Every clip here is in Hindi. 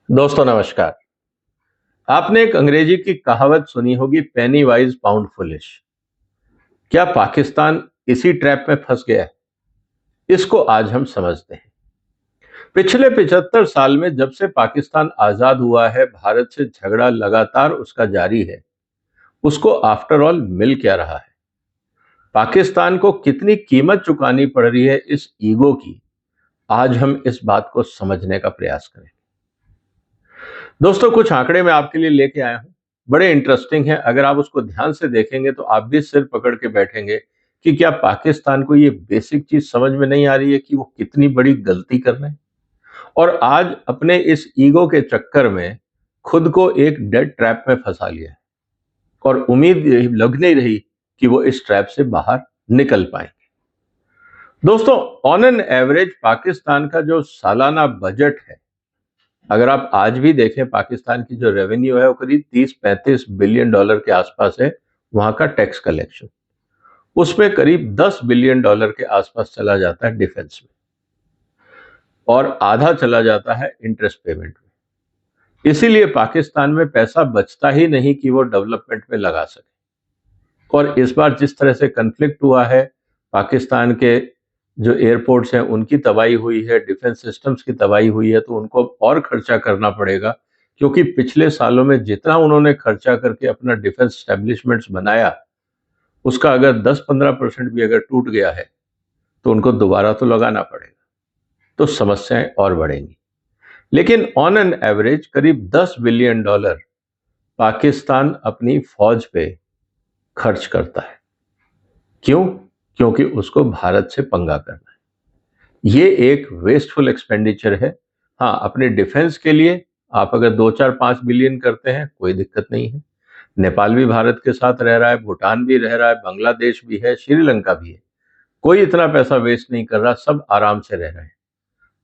दोस्तों नमस्कार। आपने एक अंग्रेजी की कहावत सुनी होगी, पेनी वाइज पाउंड फुलिश। क्या पाकिस्तान इसी ट्रैप में फंस गया है? इसको आज हम समझते हैं। पिछले 75 साल में जब से पाकिस्तान आजाद हुआ है, भारत से झगड़ा लगातार उसका जारी है। उसको आफ्टर ऑल मिल क्या रहा है? पाकिस्तान को कितनी कीमत चुकानी पड़ रही है इस ईगो की? आज हम इस बात को समझने का प्रयास करें। दोस्तों, कुछ आंकड़े मैं आपके लिए लेके आया हूं, बड़े इंटरेस्टिंग है। अगर आप उसको ध्यान से देखेंगे तो आप भी सिर पकड़ के बैठेंगे कि क्या पाकिस्तान को ये बेसिक चीज समझ में नहीं आ रही है कि वो कितनी बड़ी गलती कर रहे हैं और आज अपने इस ईगो के चक्कर में खुद को एक डेड ट्रैप में फंसा लिया है और उम्मीद लग नहीं रही कि वो इस ट्रैप से बाहर निकल पाएंगे। दोस्तों, ऑन एन एवरेज पाकिस्तान का जो सालाना बजट है, अगर आप आज भी देखें, पाकिस्तान की जो रेवेन्यू है वो करीब 30-35 बिलियन डॉलर के आसपास है। वहां का टैक्स कलेक्शन, उसमें करीब 10 बिलियन डॉलर के आसपास चला जाता है डिफेंस में और आधा चला जाता है इंटरेस्ट पेमेंट में। इसीलिए पाकिस्तान में पैसा बचता ही नहीं कि वो डेवलपमेंट में लगा सके। और इस बार जिस तरह से कन्फ्लिक्ट हुआ है, पाकिस्तान के जो एयरपोर्ट्स हैं उनकी तबाही हुई है, डिफेंस सिस्टम्स की तबाही हुई है, तो उनको और खर्चा करना पड़ेगा। क्योंकि पिछले सालों में जितना उन्होंने खर्चा करके अपना डिफेंस स्टैब्लिशमेंट्स बनाया, उसका अगर 10-15% भी अगर टूट गया है तो उनको दोबारा तो लगाना पड़ेगा, तो समस्याएं और बढ़ेंगी। लेकिन ऑन एन एवरेज करीब 10 बिलियन डॉलर पाकिस्तान अपनी फौज पे खर्च करता है। क्यों? क्योंकि उसको भारत से पंगा करना है। ये एक वेस्टफुल एक्सपेंडिचर है। हाँ, अपने डिफेंस के लिए आप अगर 2-4-5 बिलियन करते हैं, कोई दिक्कत नहीं है। नेपाल भी भारत के साथ रह रहा है, भूटान भी रह रहा है, बांग्लादेश भी है, श्रीलंका भी है। कोई इतना पैसा वेस्ट नहीं कर रहा, सब आराम से रह रहे हैं।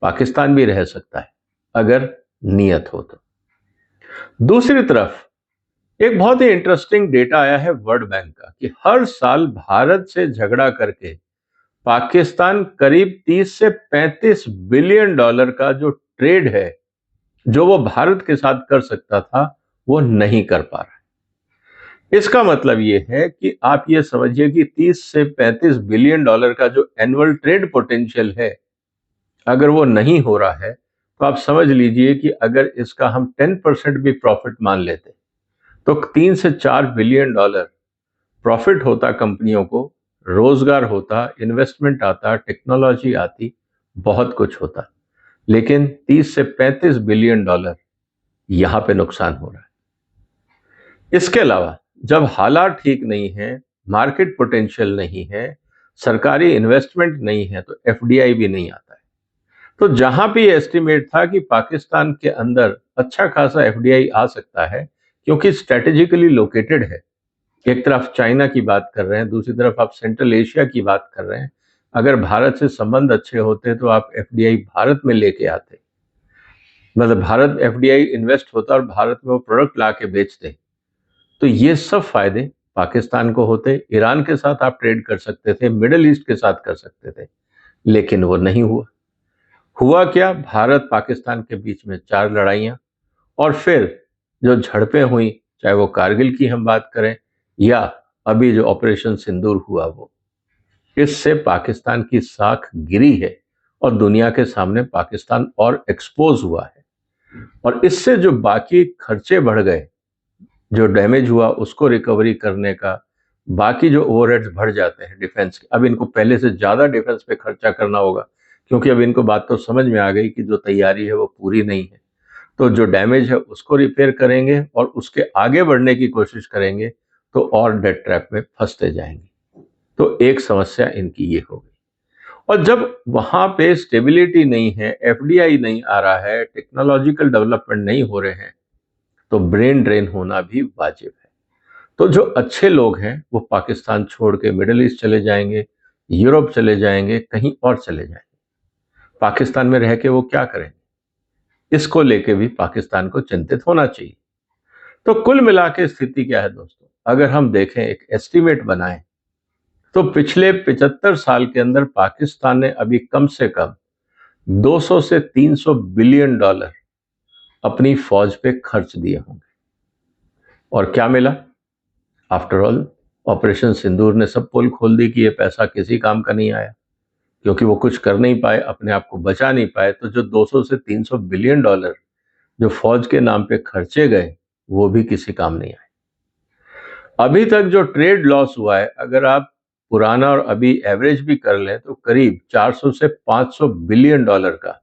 पाकिस्तान भी रह सकता है अगर नियत हो तो। दूसरी तरफ एक बहुत ही इंटरेस्टिंग डेटा आया है वर्ल्ड बैंक का कि हर साल भारत से झगड़ा करके पाकिस्तान करीब 30 से 35 बिलियन डॉलर का जो ट्रेड है, जो वो भारत के साथ कर सकता था, वो नहीं कर पा रहा है। इसका मतलब ये है कि आप ये समझिए कि 30 से 35 बिलियन डॉलर का जो एनुअल ट्रेड पोटेंशियल है, अगर वो नहीं हो रहा है तो आप समझ लीजिए कि अगर इसका हम 10% भी प्रॉफिट मान लेते तो 3 से 4 बिलियन डॉलर प्रॉफिट होता कंपनियों को, रोजगार होता, इन्वेस्टमेंट आता, टेक्नोलॉजी आती, बहुत कुछ होता। लेकिन 30 से 35 बिलियन डॉलर यहां पे नुकसान हो रहा है। इसके अलावा जब हालात ठीक नहीं है, मार्केट पोटेंशियल नहीं है, सरकारी इन्वेस्टमेंट नहीं है, तो एफडीआई भी नहीं आता है। तो जहां भी एस्टिमेट था कि पाकिस्तान के अंदर अच्छा खासा एफडीआई आ सकता है, क्योंकि स्ट्रेटेजिकली लोकेटेड है। एक तरफ चाइना की बात कर रहे हैं, दूसरी तरफ आप सेंट्रल एशिया की बात कर रहे हैं। अगर भारत से संबंध अच्छे होते तो आप एफडीआई भारत में लेके आते, मतलब भारत एफडीआई इन्वेस्ट होता और भारत में वो प्रोडक्ट ला के बेचते, तो ये सब फायदे पाकिस्तान को होते। ईरान के साथ आप ट्रेड कर सकते थे, मिडिल ईस्ट के साथ कर सकते थे, लेकिन वो नहीं हुआ। हुआ क्या? भारत पाकिस्तान के बीच में 4 लड़ाइयां और फिर जो झड़पें हुई, चाहे वो कारगिल की हम बात करें या अभी जो ऑपरेशन सिंदूर हुआ, वो इससे पाकिस्तान की साख गिरी है और दुनिया के सामने पाकिस्तान और एक्सपोज हुआ है। और इससे जो बाकी खर्चे बढ़ गए, जो डैमेज हुआ उसको रिकवरी करने का, बाकी जो ओवरहेड्स बढ़ जाते हैं डिफेंस के, अब इनको पहले से ज्यादा डिफेंस पे खर्चा करना होगा। क्योंकि अब इनको बात तो समझ में आ गई कि जो तैयारी है वो पूरी नहीं है, तो जो डैमेज है उसको रिपेयर करेंगे और उसके आगे बढ़ने की कोशिश करेंगे, तो और डेट ट्रैप में फंसते जाएंगे। तो एक समस्या इनकी ये हो गई। और जब वहां पे स्टेबिलिटी नहीं है, एफडीआई नहीं आ रहा है, टेक्नोलॉजिकल डेवलपमेंट नहीं हो रहे हैं, तो ब्रेन ड्रेन होना भी वाजिब है। तो जो अच्छे लोग हैं वो पाकिस्तान छोड़ के मिडिल ईस्ट चले जाएंगे, यूरोप चले जाएंगे, कहीं और चले जाएंगे। पाकिस्तान में रह के वो क्या करेंगे? इसको लेके भी पाकिस्तान को चिंतित होना चाहिए। तो कुल मिला के स्थिति क्या है दोस्तों? अगर हम देखें, एक एस्टीमेट बनाएं, तो पिछले 75 साल के अंदर पाकिस्तान ने अभी कम से कम 200 से 300 बिलियन डॉलर अपनी फौज पे खर्च दिए होंगे। और क्या मिला? आफ्टर ऑल ऑपरेशन सिंदूर ने सब पोल खोल दी कि ये पैसा किसी काम का नहीं आया, क्योंकि वो कुछ कर नहीं पाए, अपने आप को बचा नहीं पाए। तो जो 200 से 300 बिलियन डॉलर जो फौज के नाम पे खर्चे गए, वो भी किसी काम नहीं आए। अभी तक जो ट्रेड लॉस हुआ है, अगर आप पुराना और अभी एवरेज भी कर लें तो करीब 400 से 500 बिलियन डॉलर का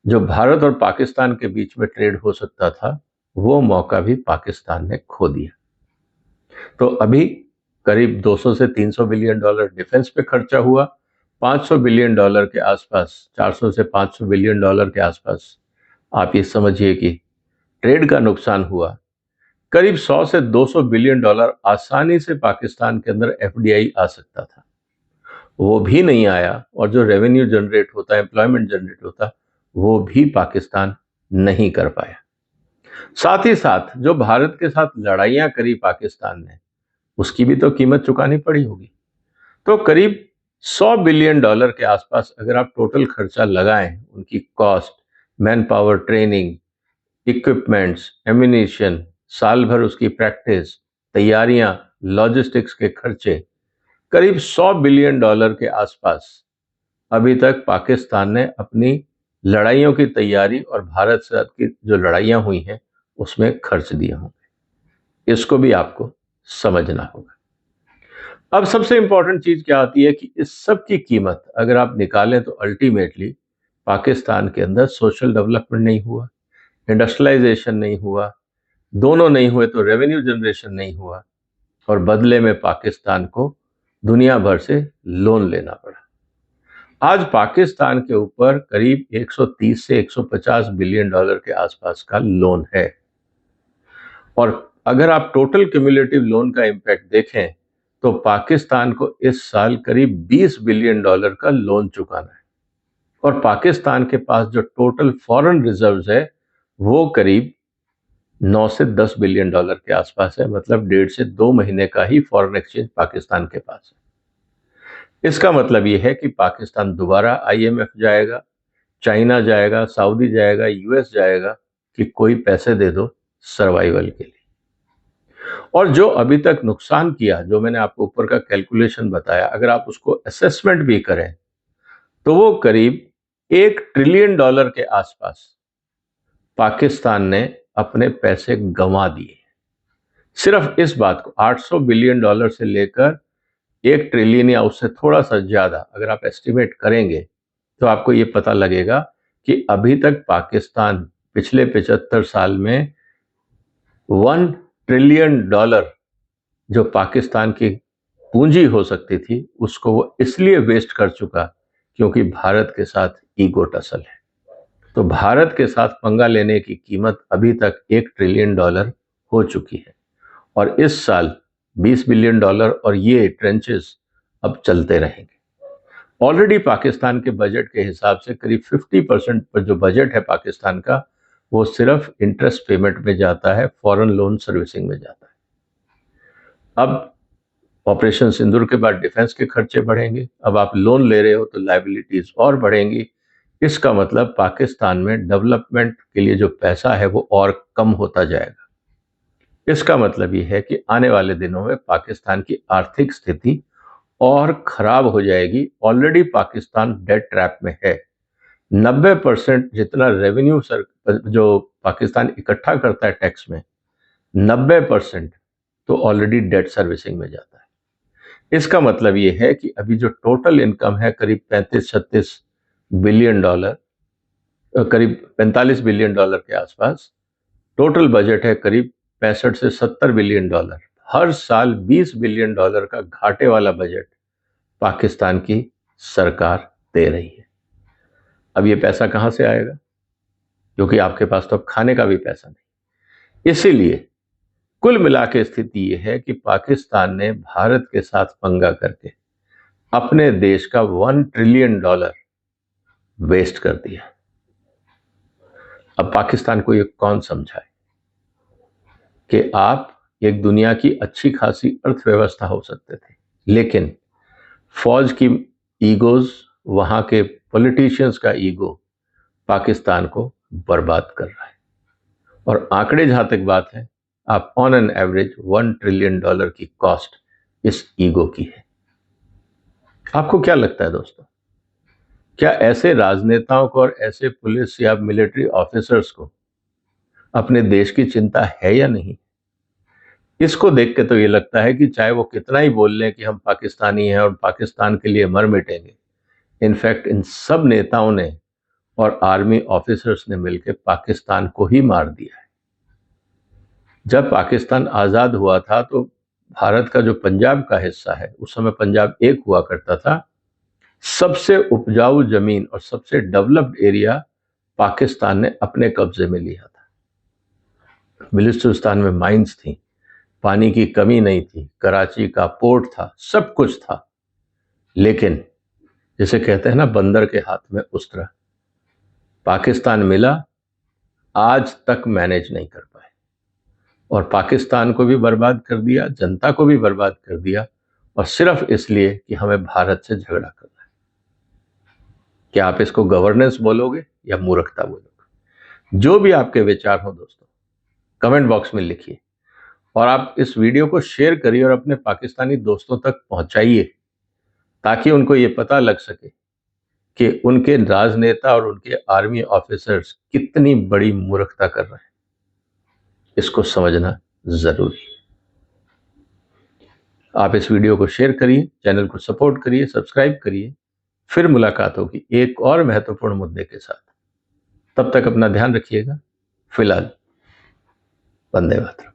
जो भारत और पाकिस्तान के बीच में ट्रेड हो सकता था, वो मौका भी पाकिस्तान ने खो दिया। तो अभी करीब 200 से 300 बिलियन डॉलर डिफेंस पे खर्चा हुआ, 500 बिलियन डॉलर के आसपास, 400 से 500 बिलियन डॉलर के आसपास आप ये समझिए कि ट्रेड का नुकसान हुआ। करीब 100 से 200 बिलियन डॉलर आसानी से पाकिस्तान के अंदर एफडीआई आ सकता था, वो भी नहीं आया। और जो रेवेन्यू जनरेट होता है, एम्प्लॉयमेंट जनरेट होता, वो भी पाकिस्तान नहीं कर पाया। साथ ही साथ जो भारत के साथ लड़ाइयां करी पाकिस्तान ने, उसकी भी तो कीमत चुकानी पड़ी होगी। तो करीब 100 बिलियन डॉलर के आसपास अगर आप टोटल खर्चा लगाएं, उनकी cost, man power, training, equipments, ammunition, साल भर उसकी प्रैक्टिस, तैयारियां, लॉजिस्टिक्स के खर्चे, करीब 100 बिलियन डॉलर के आसपास अभी तक पाकिस्तान ने अपनी लड़ाइयों की तैयारी और भारत से की जो लड़ाइयां हुई हैं उसमें खर्च दिए होंगे। इसको भी आपको समझना होगा। अब सबसे इंपॉर्टेंट चीज क्या आती है कि इस सब की कीमत अगर आप निकालें तो अल्टीमेटली पाकिस्तान के अंदर सोशल डेवलपमेंट नहीं हुआ, इंडस्ट्रियलाइजेशन नहीं हुआ, दोनों नहीं हुए तो रेवेन्यू जनरेशन नहीं हुआ, और बदले में पाकिस्तान को दुनिया भर से लोन लेना पड़ा। आज पाकिस्तान के ऊपर करीब 130 से 150 बिलियन डॉलर के आसपास का लोन है। और अगर आप टोटल क्यूमुलेटिव लोन का इंपैक्ट देखें तो पाकिस्तान को इस साल करीब 20 बिलियन डॉलर का लोन चुकाना है। और पाकिस्तान के पास जो टोटल फॉरेन रिजर्व्स है वो करीब 9 से 10 बिलियन डॉलर के आसपास है, मतलब 1.5 से 2 महीने का ही फॉरेन एक्सचेंज पाकिस्तान के पास है। इसका मतलब यह है कि पाकिस्तान दोबारा आईएमएफ जाएगा, चाइना जाएगा, सऊदी जाएगा, यूएस जाएगा कि कोई पैसे दे दो सर्वाइवल के लिए। और जो अभी तक नुकसान किया, जो मैंने आपको ऊपर का कैलकुलेशन बताया, अगर आप उसको असेसमेंट भी करें तो वो करीब $1 ट्रिलियन के आसपास पाकिस्तान ने अपने पैसे गंवा दिए। सिर्फ इस बात को 800 बिलियन डॉलर से लेकर 1 ट्रिलियन या उससे थोड़ा सा ज्यादा अगर आप एस्टिमेट करेंगे तो आपको ये पता लगेगा कि अभी तक पाकिस्तान पिछले 75 साल में $1 ट्रिलियन जो पाकिस्तान की पूंजी हो सकती थी उसको वो इसलिए वेस्ट कर चुका क्योंकि भारत के साथ ईगो टसल है। तो भारत के साथ पंगा लेने की कीमत अभी तक $1 ट्रिलियन हो चुकी है, और इस साल $20 बिलियन, और ये ट्रेंचेस अब चलते रहेंगे। ऑलरेडी पाकिस्तान के बजट के हिसाब से करीब 50% पर जो बजट है पाकिस्तान का, वो सिर्फ इंटरेस्ट पेमेंट में जाता है, फॉरेन लोन सर्विसिंग में जाता है। अब ऑपरेशन सिंदूर के बाद डिफेंस के खर्चे बढ़ेंगे, अब आप लोन ले रहे हो तो लायबिलिटीज और बढ़ेंगी। इसका मतलब पाकिस्तान में डेवलपमेंट के लिए जो पैसा है वो और कम होता जाएगा। इसका मतलब ये है कि आने वाले दिनों में पाकिस्तान की आर्थिक स्थिति और खराब हो जाएगी। ऑलरेडी पाकिस्तान डेट ट्रैप में है। 90% जितना रेवेन्यू जो पाकिस्तान इकट्ठा करता है टैक्स में, 90% तो ऑलरेडी डेट सर्विसिंग में जाता है। इसका मतलब ये है कि अभी जो टोटल इनकम है करीब 35-36 बिलियन डॉलर, करीब 45 बिलियन डॉलर के आसपास, टोटल बजट है करीब 65 से 70 बिलियन डॉलर। हर साल $20 बिलियन का घाटे वाला बजट पाकिस्तान की सरकार दे रही है। अब ये पैसा कहां से आएगा, क्योंकि आपके पास तो अब खाने का भी पैसा नहीं। इसीलिए कुल मिला के स्थिति यह है कि पाकिस्तान ने भारत के साथ पंगा करके अपने देश का $1 ट्रिलियन वेस्ट कर दिया। अब पाकिस्तान को ये कौन समझाए कि आप एक दुनिया की अच्छी खासी अर्थव्यवस्था हो सकते थे, लेकिन फौज की ईगोज, वहां के पॉलिटिशियंस का ईगो पाकिस्तान को बर्बाद कर रहा है। और आंकड़े जहां तक बात है, आप ऑन एन एवरेज $1 ट्रिलियन की कॉस्ट इस ईगो की है। आपको क्या लगता है दोस्तों, क्या ऐसे राजनेताओं को और ऐसे पुलिस या मिलिट्री ऑफिसर्स को अपने देश की चिंता है या नहीं? इसको देख के तो ये लगता है कि चाहे वो कितना ही बोल लें कि हम पाकिस्तानी हैं और पाकिस्तान के लिए मर मिटेंगे, इनफैक्ट इन सब नेताओं ने और आर्मी ऑफिसर्स ने मिलकर पाकिस्तान को ही मार दिया है। जब पाकिस्तान आजाद हुआ था तो भारत का जो पंजाब का हिस्सा है, उस समय पंजाब एक हुआ करता था, सबसे उपजाऊ जमीन और सबसे डेवलप्ड एरिया पाकिस्तान ने अपने कब्जे में लिया था। बलूचिस्तान में माइंस थी, पानी की कमी नहीं थी, कराची का पोर्ट था, सब कुछ था। लेकिन जिसे कहते हैं ना, बंदर के हाथ में उस्तरा, पाकिस्तान मिला, आज तक मैनेज नहीं कर पाए और पाकिस्तान को भी बर्बाद कर दिया, जनता को भी बर्बाद कर दिया, और सिर्फ इसलिए कि हमें भारत से झगड़ा करना है। क्या आप इसको गवर्नेंस बोलोगे या मूर्खता बोलोगे? जो भी आपके विचार हो दोस्तों, कमेंट बॉक्स में लिखिए और आप इस वीडियो को शेयर करिए और अपने पाकिस्तानी दोस्तों तक पहुंचाइए, ताकि उनको ये पता लग सके कि उनके राजनेता और उनके आर्मी ऑफिसर्स कितनी बड़ी मूर्खता कर रहे हैं। इसको समझना जरूरी है। आप इस वीडियो को शेयर करिए, चैनल को सपोर्ट करिए, सब्सक्राइब करिए। फिर मुलाकात होगी एक और महत्वपूर्ण मुद्दे के साथ। तब तक अपना ध्यान रखिएगा। फिलहाल वंदे मातरम।